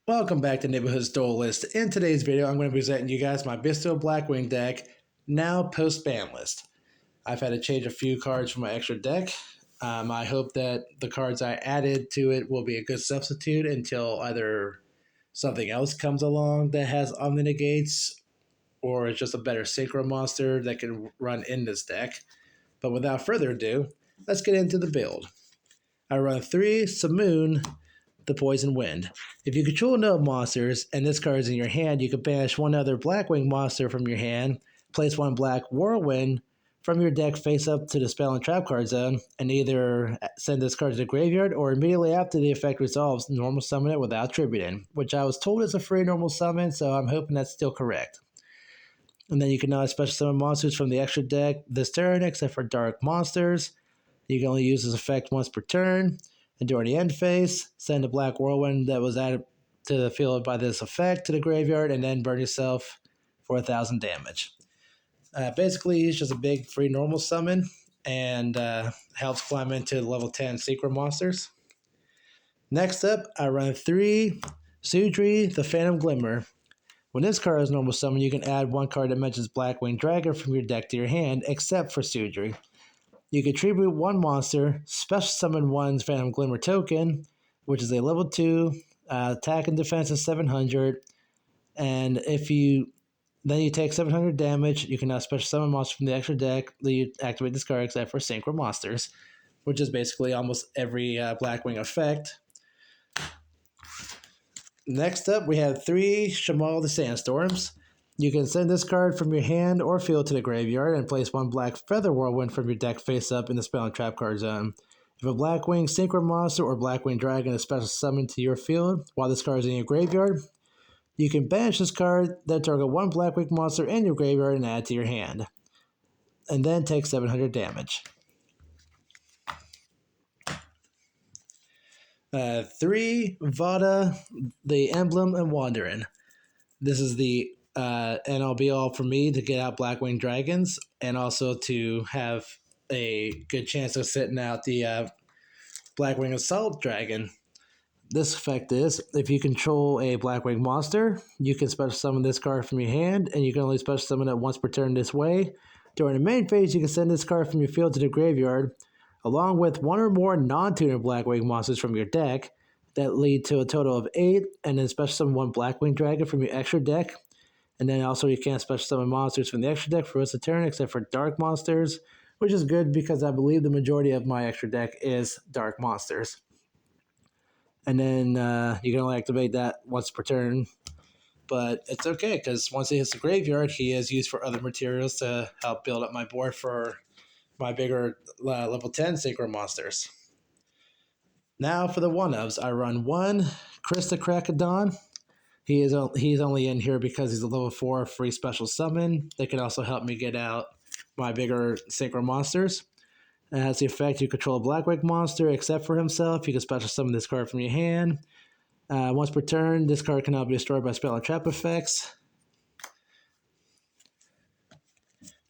Welcome back to Neighborhood Duelist. In today's video, I'm going to be presenting you guys my Bystial Blackwing deck, now post-ban list. I've had to change a few cards from my extra deck. I hope that the cards I added to it will be a good substitute until either something else comes along that has Omni-Negates, or it's just a better Synchro monster that can run in this deck. But without further ado, let's get into the build. I run 3 Simoon, the Poison Wind. If you control no monsters and this card is in your hand, you can banish one other Blackwing monster from your hand, place one Black Whirlwind from your deck face up to the spell and trap card zone, and either send this card to the graveyard or immediately after the effect resolves, normal summon it without tributing, which I was told is a free normal summon, so I'm hoping that's still correct. And then you can now special summon monsters from the extra deck this turn, except for dark monsters. You can only use this effect once per turn. And during the end phase, send a Black Whirlwind that was added to the field by this effect to the graveyard, and then burn yourself for 1,000 damage. Basically, he's just a big free normal summon, and helps climb into level 10 secret monsters. Next up, I run 3 Sudri, the Phantom Glimmer. When this card is normal summon, you can add one card that mentions Blackwing Dragon from your deck to your hand, except for Sudri. You can tribute one monster, special summon one's Phantom Glimmer token, which is a level 2, attack and defense is 700, and if you take 700 damage, you can now special summon monsters from the extra deck that you activate this card except for Synchro monsters, which is basically almost every Blackwing effect. Next up, we have 3 Shamal the Sandstorms. You can send this card from your hand or field to the graveyard and place one Black Feather Whirlwind from your deck face up in the spell and trap card zone. If a Blackwing Synchro monster or Blackwing Dragon is special summoned to your field while this card is in your graveyard, you can banish this card, then target one Blackwing monster in your graveyard and add it to your hand, and then take 700 damage. 3 Vada, the Emblem and Wanderin. This is the and be all for me to get out Blackwing Dragons, and also to have a good chance of sitting out the Blackwing Assault Dragon. This effect is, if you control a Blackwing monster, you can special summon this card from your hand, and you can only special summon it once per turn this way. During the main phase, you can send this card from your field to the graveyard, along with one or more non-tuner Blackwing monsters from your deck that lead to a total of 8, and then special summon one Blackwing Dragon from your extra deck. And then also you can't special summon monsters from the extra deck for the rest of the turn except for dark monsters, which is good because I believe the majority of my extra deck is dark monsters. And then you can only activate that once per turn, but it's okay because once he hits the graveyard, he is used for other materials to help build up my board for my bigger level 10 Sacred monsters. Now for the one-ups, I run 1 Krista Krakadon. He's only in here because he's a level 4 free special summon that can also help me get out my bigger synchro monsters. It has the effect you control a Blackwing monster except for himself. You can special summon this card from your hand. Once per turn, this card cannot be destroyed by spell and trap effects.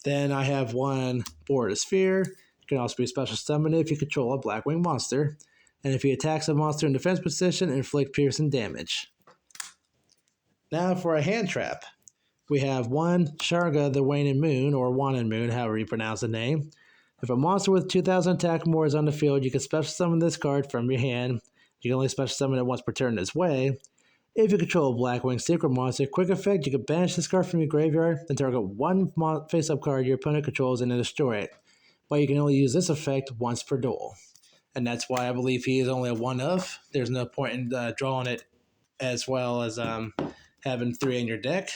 Then I have 1 Board of Sphere. It can also be special summoned if you control a Blackwing monster. And if he attacks a monster in defense position, inflict piercing damage. Now for a hand trap. We have 1 Sharga the Waning Moon, or Waning Moon, however you pronounce the name. If a monster with 2,000 attack or more is on the field, you can special summon this card from your hand. You can only special summon it once per turn this way. If you control a Blackwing Secret monster, quick effect, you can banish this card from your graveyard, then target one face-up card your opponent controls and then destroy it. But you can only use this effect once per duel. And that's why I believe he is only a 1-of. There's no point in drawing it as well as having 3 in your deck.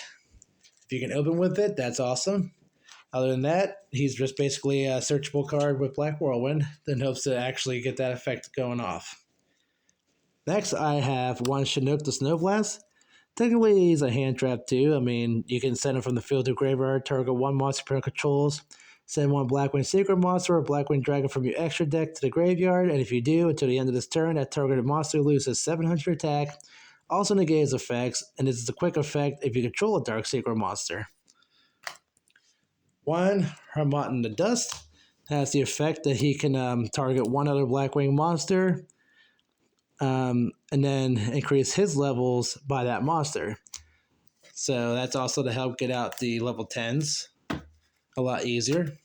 If you can open with it, that's awesome. Other than that, he's just basically a searchable card with Black Whirlwind, then hopes to actually get that effect going off. Next, I have 1 Chinook the Snowblast. Technically, he's a hand trap too. I mean, you can send him from the field to graveyard, target 1 monster opponent controls, send 1 Blackwing Secret monster or Blackwing Dragon from your extra deck to the graveyard, and if you do, until the end of this turn, that targeted monster loses 700 attack, also negates effects, and this is a quick effect if you control a Dark Secret monster. 1 Harmatan the Dust has the effect that he can target 1 other Blackwing monster, and then increase his levels by that monster. So that's also to help get out the level 10s a lot easier.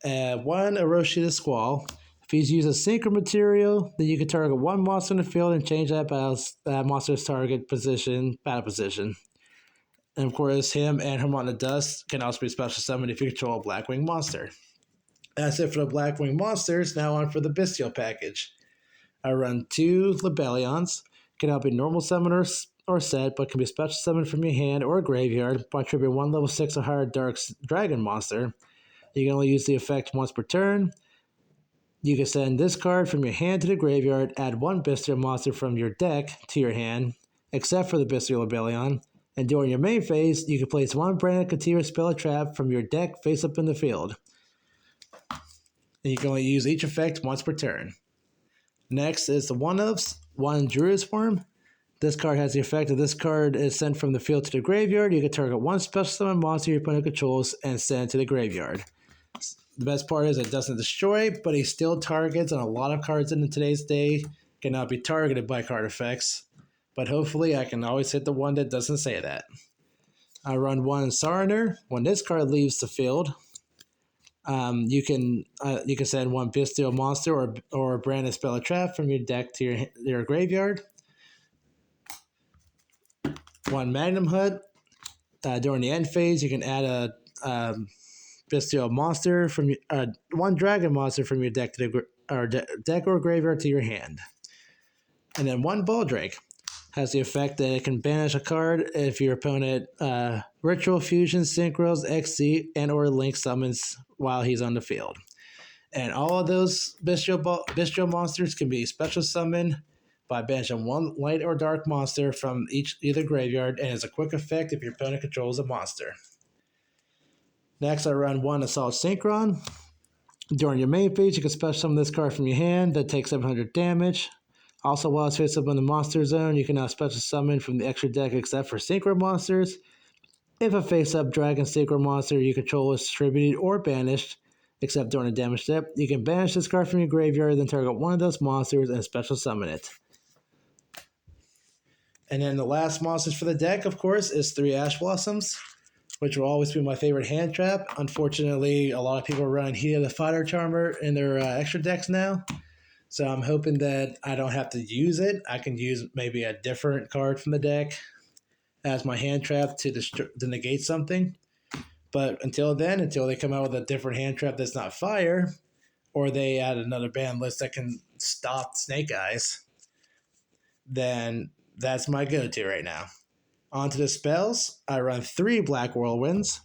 One Eroshida Squall. If he's used a synchro material, then you can target one monster in the field and change that monster's target position, battle position. And of course, him and Harmonic Dust can also be special summoned if you control a Blackwing monster. That's it for the Blackwing monsters. Now on for the Bystial package. I run 2 Libellions. Cannot be normal summoners or set, but can be special summoned from your hand or graveyard by triggering 1 level 6 or higher Dark Dragon monster. You can only use the effect once per turn. You can send this card from your hand to the graveyard, add 1 Bystial monster from your deck to your hand, except for the Bystial Libellion. And during your main phase, you can place 1 branded Katira spell or trap from your deck face up in the field. And you can only use each effect once per turn. Next is the 1-ofs, 1 Druid's Worm. This card has the effect that this card is sent from the field to the graveyard. You can target 1 special summon monster your opponent controls and send it to the graveyard. The best part is it doesn't destroy, but he still targets, and a lot of cards in today's day cannot be targeted by card effects. But hopefully I can always hit the one that doesn't say that. I run 1 Sarner. When this card leaves the field, you can send 1 Bystial monster or branded spell or trap from your deck to your graveyard. 1 Magnum Hut. During the end phase, you can add a Bystial monster from 1 Dragon monster from your deck to deck or graveyard to your hand. And then 1 Baldrake has the effect that it can banish a card if your opponent Ritual Fusion, Synchros, XC, and or Link summons while he's on the field. And all of those Bystial monsters can be special summoned by banishing 1 light or dark monster from either graveyard, and it's a quick effect if your opponent controls a monster. Next, I run 1 Assault Synchron. During your main phase, you can special summon this card from your hand that takes 700 damage. Also, while it's face up in the monster zone, you can now special summon from the extra deck except for Synchro monsters. If a face-up Dragon Synchro monster you control is distributed or banished, except during a damage step, you can banish this card from your graveyard, then target 1 of those monsters and special summon it. And then the last monsters for the deck, of course, is 3 Ash Blossoms, which will always be my favorite hand trap. Unfortunately, a lot of people are running Heat of the Fighter Charmer in their extra decks now. So I'm hoping that I don't have to use it. I can use maybe a different card from the deck as my hand trap to negate something. But until they come out with a different hand trap that's not fire, or they add another ban list that can stop Snake Eyes, then that's my go-to right now. On to the spells. I run 3 Black Whirlwinds.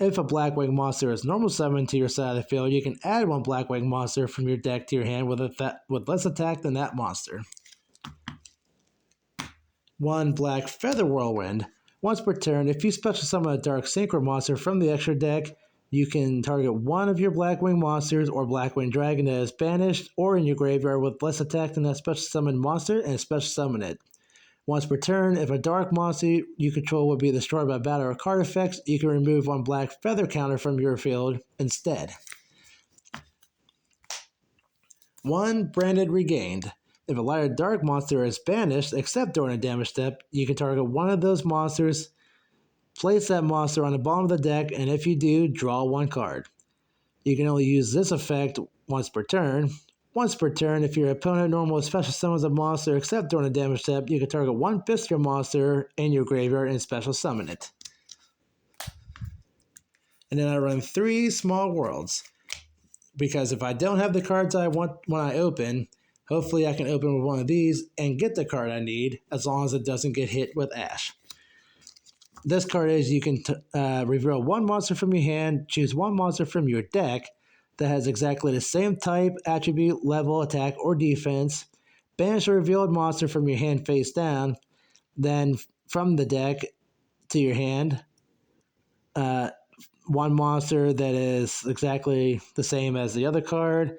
If a Blackwing monster is normal summoned to your side of the field, you can add 1 Blackwing monster from your deck to your hand with less attack than that monster. 1 Black Feather Whirlwind. Once per turn, if you special summon a Dark Synchro monster from the extra deck, you can target 1 of your Blackwing monsters or Blackwing Dragon that is banished or in your graveyard with less attack than that special summoned monster and special summon it. Once per turn, if a dark monster you control will be destroyed by battle or card effects, you can remove 1 Black Feather counter from your field instead. 1 Branded Regained. If a light or dark monster is banished, except during a damage step, you can target 1 of those monsters, place that monster on the bottom of the deck, and if you do, draw 1 card. You can only use this effect once per turn. Once per turn, if your opponent normally special summons a monster except during a damage step, you can target 1 Bystial monster in your graveyard and special summon it. And then I run 3 Small Worlds, because if I don't have the cards I want when I open, hopefully I can open with 1 of these and get the card I need, as long as it doesn't get hit with Ash. This card is you can reveal 1 monster from your hand, choose 1 monster from your deck that has exactly the same type, attribute, level, attack, or defense. Banish a revealed monster from your hand face down. Then from the deck to your hand, 1 monster that is exactly the same as the other card.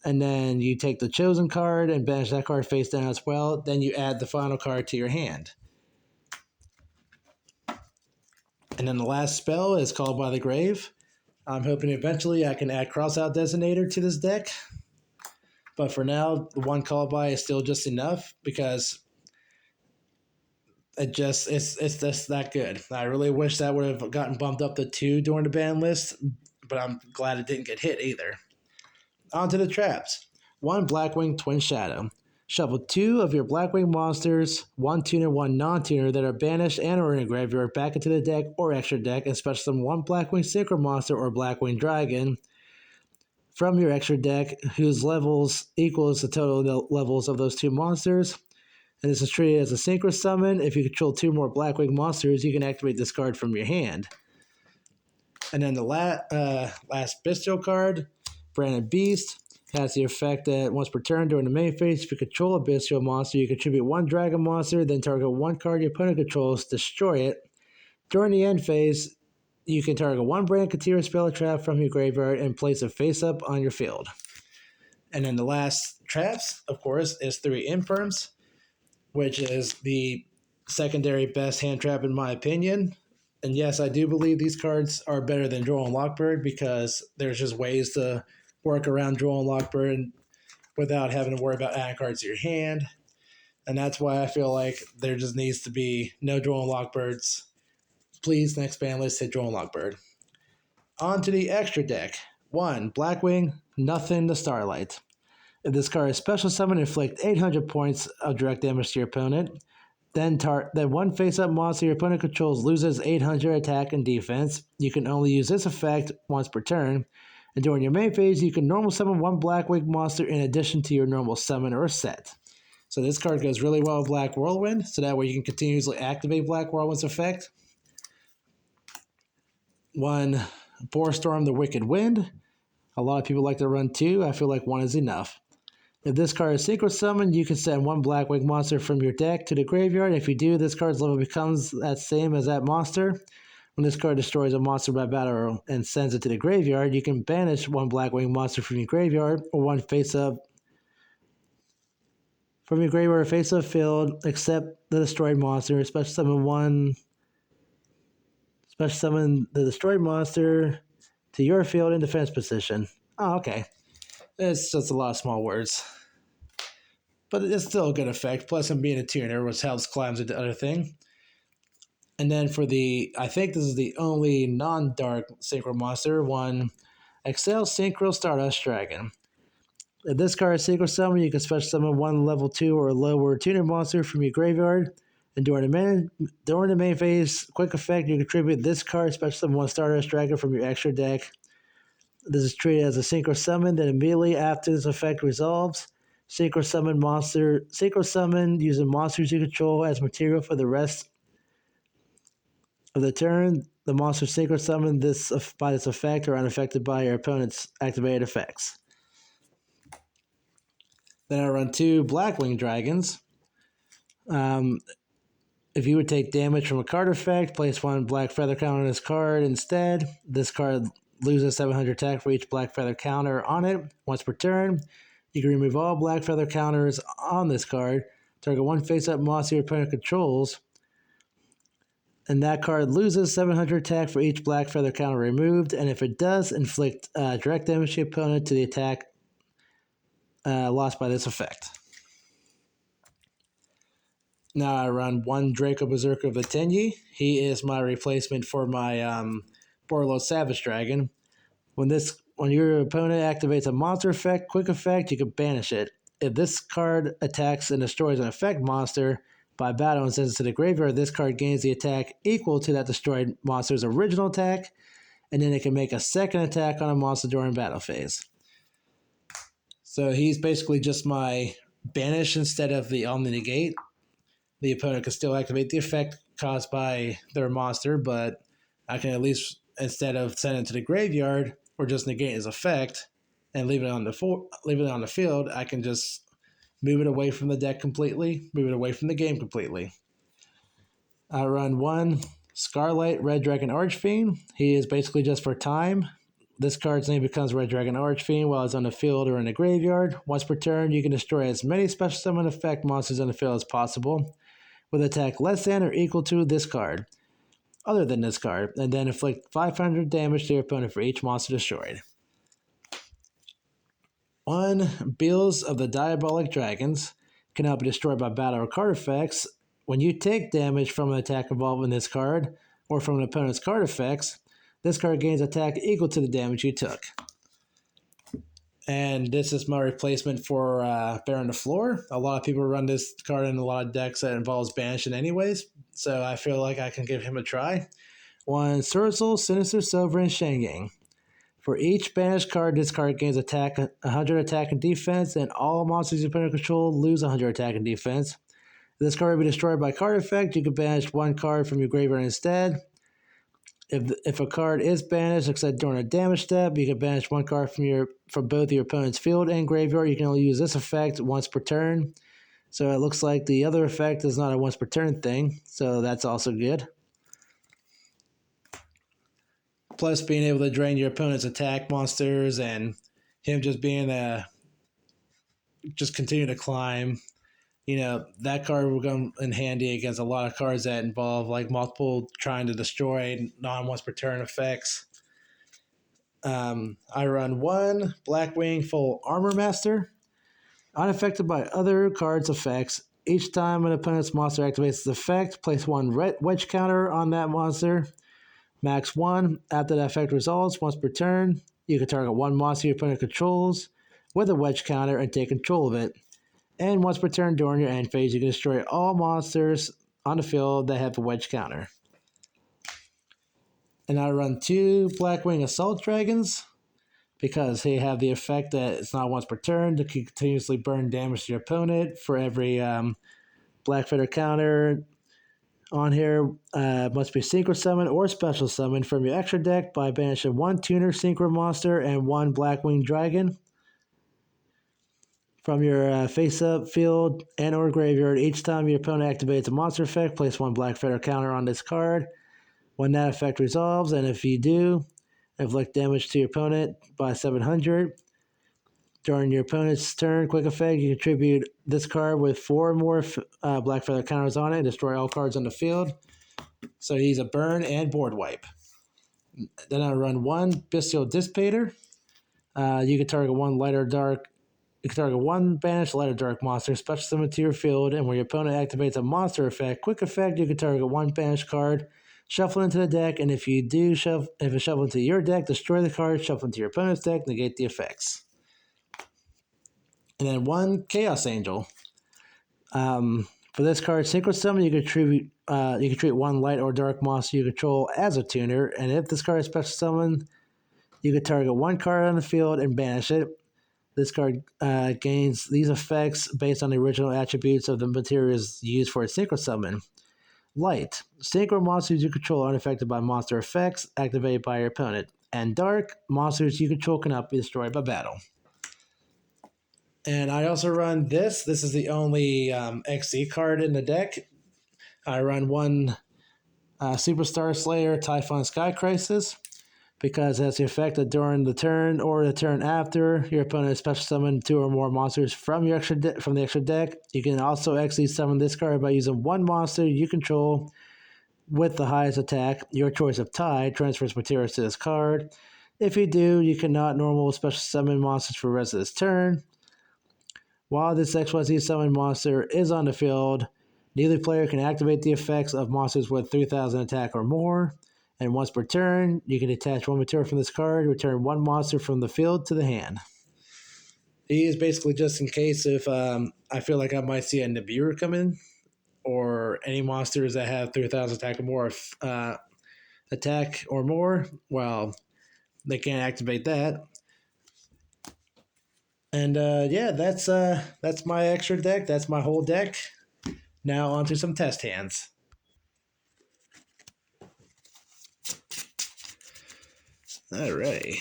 And then you take the chosen card and banish that card face down as well. Then you add the final card to your hand. And then the last spell is Called by the Grave. I'm hoping eventually I can add Crossout Designator to this deck. But for now, the one call by is still just enough because it's just that good. I really wish that would have gotten bumped up to 2 during the ban list, but I'm glad it didn't get hit either. On to the traps. 1 Blackwing Twin Shadow. Shuffle 2 of your Blackwing monsters, 1 tuner, 1 non-tuner that are banished and or in a graveyard back into the deck or extra deck, and special summon 1 Blackwing Synchro Monster or Blackwing Dragon from your extra deck whose levels equals the total levels of those 2 monsters. And this is treated as a synchro summon. If you control 2 more Blackwing monsters, you can activate this card from your hand. And then the last Bystial card, Branded Beast, has the effect that once per turn during the main phase, if you control a Bystial monster, you contribute 1 Dragon monster, then target 1 card your opponent controls, destroy it. During the end phase, you can target 1 Brand Katir spell or trap from your graveyard and place it face up on your field. And then the last traps, of course, is 3 Imperms, which is the secondary best hand trap in my opinion. And yes, I do believe these cards are better than Droll and Lockbird because there's just ways to work around Droll and Lockbird without having to worry about adding cards to your hand. And that's why I feel like there just needs to be no Droll and Lockbirds. Please, next ban list, hit Droll and Lockbird. On to the extra deck. 1 Blackwing, Nothing to Starlight. If this card is special summon, inflict 800 points of direct damage to your opponent. Then 1 face-up monster your opponent controls loses 800 attack and defense. You can only use this effect once per turn. And during your main phase, you can normal summon 1 Blackwing monster in addition to your normal summon or set. So this card goes really well with Black Whirlwind, so that way you can continuously activate Black Whirlwind's effect. 1 Boarstorm the Wicked Wind. A lot of people like to run 2. I feel like 1 is enough. If this card is synchro summoned, you can send 1 Blackwing monster from your deck to the graveyard. If you do, this card's level becomes that same as that monster. When this card destroys a monster by battle and sends it to the graveyard, you can banish 1 Blackwing monster from your graveyard or 1 face-up from your graveyard or face-up field, except the destroyed monster. Special summon the destroyed monster to your field in defense position. Oh, okay. It's just a lot of small words. But it's still a good effect. Plus, I'm being a tuner, which helps climbs the other thing. And then for I think this is the only non-dark synchro monster, 1 Excel Synchro Stardust Dragon. If this card is synchro summon, you can special summon 1 level 2 or lower tuner monster from your graveyard. And during the main phase, quick effect, you contribute this card, special summon 1 Stardust Dragon from your extra deck. This is treated as a synchro summon. Then immediately after this effect resolves, synchro summon using monsters you control as material for the rest of the turn. The monsters synchro summon by this effect are unaffected by your opponent's activated effects. Then I run 2 Blackwing Dragons. If you would take damage from a card effect, place 1 Black Feather counter on this card instead. This card loses 700 attack for each Black Feather counter on it. Once per turn, you can remove all Black Feather counters on this card. Target 1 face-up monster your opponent controls. And that card loses 700 attack for each Black Feather counter removed. And if it does, inflict direct damage to your opponent to the attack lost by this effect. Now I run 1 Draco Berserker of the Tenyi. He is my replacement for my Borlo Savage Dragon. When your opponent activates a monster effect, quick effect, you can banish it. If this card attacks and destroys an effect monster by battle and sends it to the graveyard, this card gains the attack equal to that destroyed monster's original attack, and then it can make a second attack on a monster during battle phase. So he's basically just my banish instead of the Omni-Negate. The opponent can still activate the effect caused by their monster, but I can at least, instead of sending it to the graveyard or just negate his effect and leave it on the field, I can just move it away from the deck completely, move it away from the game completely. I run 1 Scarlight Red Dragon Archfiend. He is basically just for time. This card's name becomes Red Dragon Archfiend while it's on the field or in the graveyard. Once per turn, you can destroy as many special summon effect monsters on the field as possible with attack less than or equal to this card, other than this card, and then inflict 500 damage to your opponent for each monster destroyed. One, Bills of the Diabolic Dragons cannot be destroyed by battle or card effects. When you take damage from an attack involving this card, or from an opponent's card effects, this card gains attack equal to the damage you took. And this is my replacement for Baron the Floor. A lot of people run this card in a lot of decks that involves banishing anyways, so I feel like I can give him a try. One, Surzel, Sinister Sovereign Shengang. For each banished card, this card gains attack 100 attack and defense, and all monsters you opponent control lose 100 attack and defense. If this card will be destroyed by card effect, you can banish one card from your graveyard instead. If a card is banished, except during a damage step, you can banish one card from both your opponent's field and graveyard. You can only use this effect once per turn. So it looks like the other effect is not a once per turn thing, so that's also good. Plus, being able to drain your opponent's attack monsters and him just being just continue to climb. You know, that card will come in handy against a lot of cards that involve like multiple trying to destroy non-once per turn effects. I run one Blackwing Full Armor Master. Unaffected by other cards' effects, each time an opponent's monster activates its effect, place one wedge counter on that monster. Max 1. After that effect resolves, once per turn, you can target one monster your opponent controls with a wedge counter and take control of it. And once per turn during your end phase, you can destroy all monsters on the field that have a wedge counter. And I run two Blackwing Assault Dragons because they have the effect that it's not once per turn to continuously burn damage to your opponent. For every Black Feather counter on here, must be Synchro Summon or Special Summon from your extra deck by banishing one Tuner Synchro Monster and one Blackwing Dragon. From your face-up field and or graveyard, each time your opponent activates a monster effect, place one Black Feather counter on this card. When that effect resolves, and if you do, inflict damage to your opponent by 700. During your opponent's turn, quick effect, you contribute this card with 4 more Black Feather counters on it and destroy all cards on the field. So he's a burn and board wipe. Then I run one Bystial Dissipator. You can target one light or dark. You can target one banished light or dark monster, special summon to your field, and when your opponent activates a monster effect, quick effect, you can target one banished card, shuffle into the deck, and if you do if it's shuffled into your deck, destroy the card, shuffle into your opponent's deck, negate the effects. And then one Chaos Angel. For this card, Synchro Summon, you can treat one light or dark monster you control as a tuner, and if this card is special summoned, you can target one card on the field and banish it. This card gains these effects based on the original attributes of the materials used for its Synchro Summon. Light. Synchro monsters you control are unaffected by monster effects activated by your opponent. And dark. Monsters you control cannot be destroyed by battle. And I also run this. This is the only XC card in the deck. I run one Superstar Slayer Typhon Sky Crisis because it has the effect that during the turn or the turn after, your opponent has special summoned 2 or more monsters from the extra deck. You can also XC summon this card by using one monster you control with the highest attack. Your choice of tie transfers materials to this card. If you do, you cannot normal special summon monsters for the rest of this turn. While this XYZ summon monster is on the field, neither player can activate the effects of monsters with 3,000 attack or more. And once per turn, you can detach one material from this card, return one monster from the field to the hand. He is basically just in case if I feel like I might see a Nibiru come in, or any monsters that have 3,000 attack or more well, they can't activate that. And yeah, that's my extra deck. That's my whole deck. Now onto some test hands. Alrighty.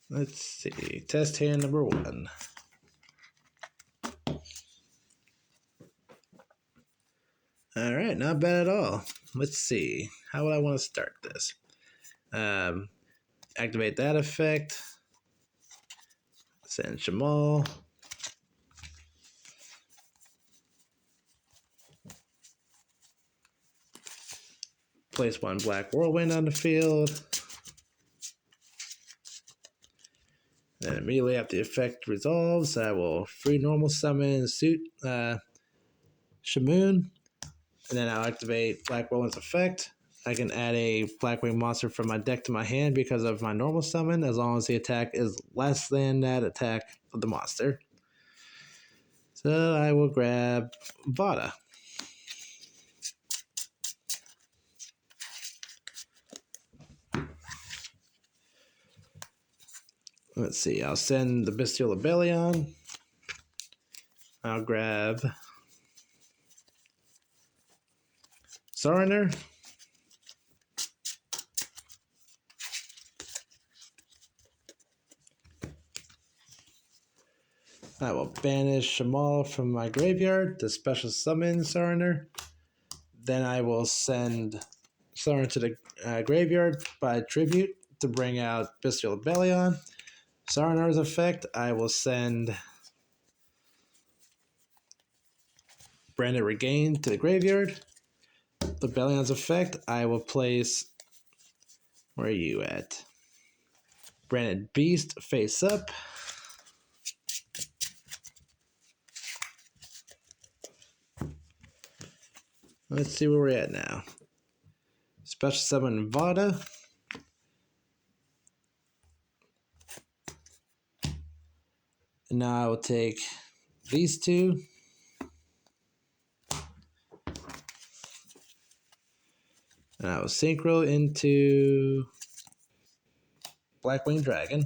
Let's see. Test hand number 1. Alright, not bad at all. Let's see. How would I want to start this? Activate that effect. Send Shamal. Place one Black Whirlwind on the field. Then immediately after the effect resolves, I will free normal summon Shamoon. And then I'll activate Black Whirlwind's effect. I can add a Blackwing monster from my deck to my hand because of my normal summon, as long as the attack is less than that attack of the monster. So I will grab Vada. Let's see, I'll send the Bystial Blackwing. I'll grab Sarner. I will banish Shamal from my graveyard to special summon Sarner. Then I will send Sarner to the graveyard by tribute to bring out Bystial Blackwing. Sarner's effect, I will send Branded Regain to the graveyard. The Bellion's effect, I will place. Where are you at? Branded Beast face up. Let's see where we're at now. Special summon Vada. And now I will take these two. And I will synchro into Blackwing Dragon.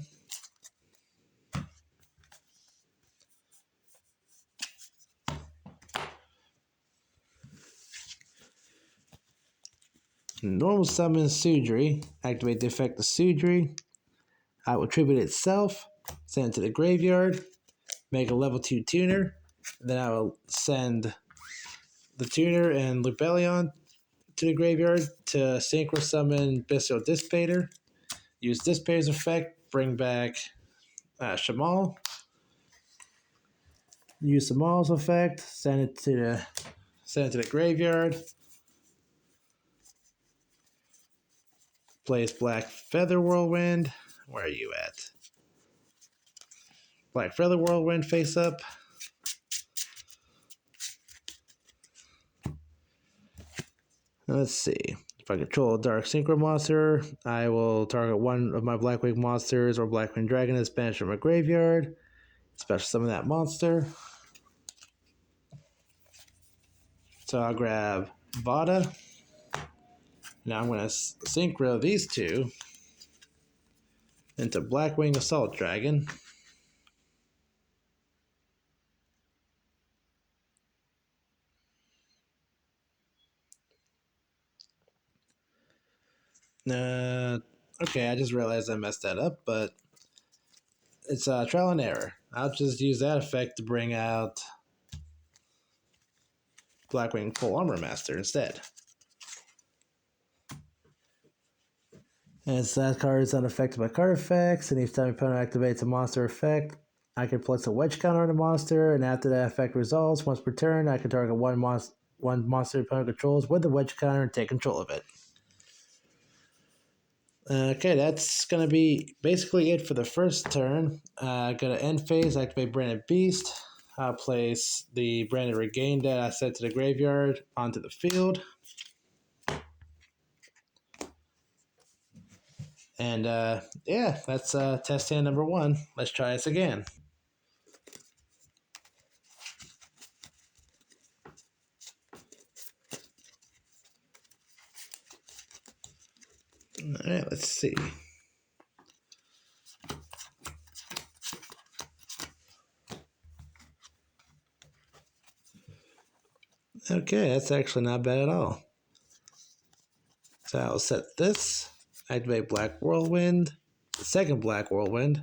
Normal summon Sudri. Activate the effect of Sudri. I will tribute itself. Send it to the graveyard. Make a level 2 tuner. Then I will send the tuner and Lubellion to the graveyard to synchro summon Bystial Dissipator. Use Dissipator's effect. Bring back Shamal. Use Shamal's effect. Send it to the graveyard. Place Black Feather Whirlwind. Where are you at? Black Feather Whirlwind face up. Let's see. If I control a Dark Synchro monster, I will target one of my Blackwing monsters or Blackwing Dragon is banished from my graveyard. Special summon that monster. So I'll grab Vada. Now I'm going to synchro these two into Blackwing Assault Dragon. Okay, I just realized I messed that up, but it's trial and error. I'll just use that effect to bring out Blackwing Full Armor Master instead. And that card is unaffected by card effects, and each time your opponent activates a monster effect, I can place a wedge counter on the monster, and after that effect resolves, once per turn, I can target one monster your opponent controls with the wedge counter and take control of it. Okay, that's going to be basically it for the first turn. Go to end phase, activate Branded Beast. I'll place the Branded Regain that I set to the graveyard onto the field. And yeah, that's test hand number 1. Let's try this again. All right, let's see. Okay, that's actually not bad at all. So I'll set this, activate Black Whirlwind, the second Black Whirlwind.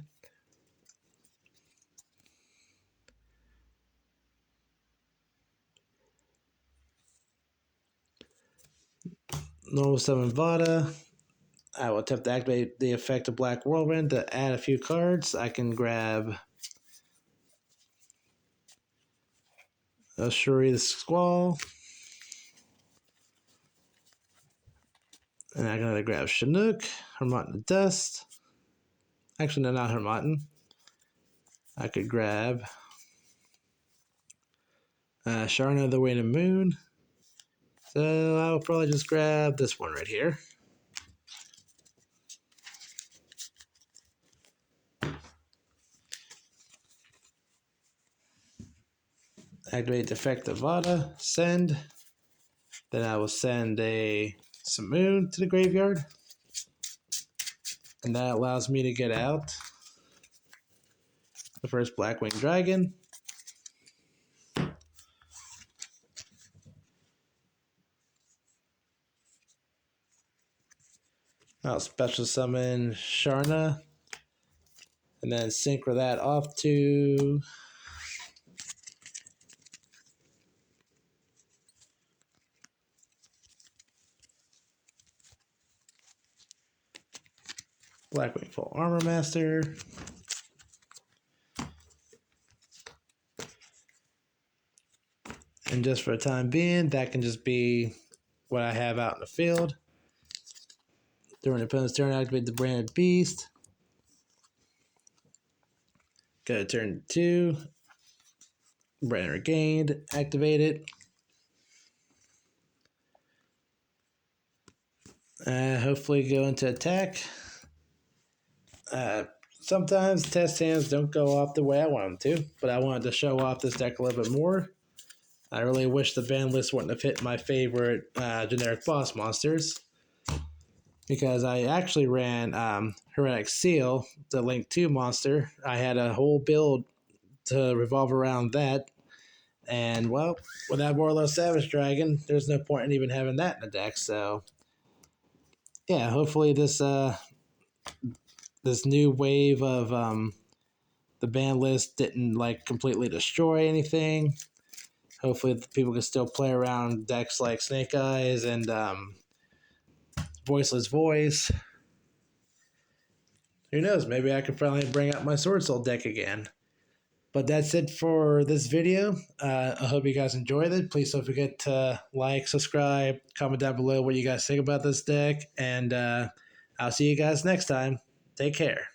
Normal summon Vada. I will attempt to activate the effect of Black Whirlwind to add a few cards. I can grab Shuri the Squall. And I'm going to grab Chinook, Harmattan Dust. Actually, no, not Harmattan. I could grab Sharna the Wind and Moon. So I'll probably just grab this one right here. Activate Defective Vada, send. Then I will send a Simoon to the graveyard. And that allows me to get out the first Blackwing Dragon. I'll special summon Sharna. And then synchro that off to Blackwing Full Armor Master. And just for the time being, that can just be what I have out in the field. During the opponent's turn, activate the Branded Beast. Go to turn 2. Brand Regained, activate it. Hopefully go into attack. Sometimes test hands don't go off the way I want them to, but I wanted to show off this deck a little bit more. I really wish the ban list wouldn't have hit my favorite generic boss monsters, because I actually ran Heretic Seal, the Link 2 monster. I had a whole build to revolve around that, and well, without Warlord Savage Dragon, there's no point in even having that in the deck. So yeah, hopefully this this new wave of the ban list didn't like completely destroy anything. Hopefully people can still play around decks like Snake Eyes and Voiceless Voice. Who knows, maybe I could finally bring out my Sword Soul deck again. But that's it for this video. I hope you guys enjoyed it. Please don't forget to like, subscribe, comment down below what you guys think about this deck, and I'll see you guys next time. Take care.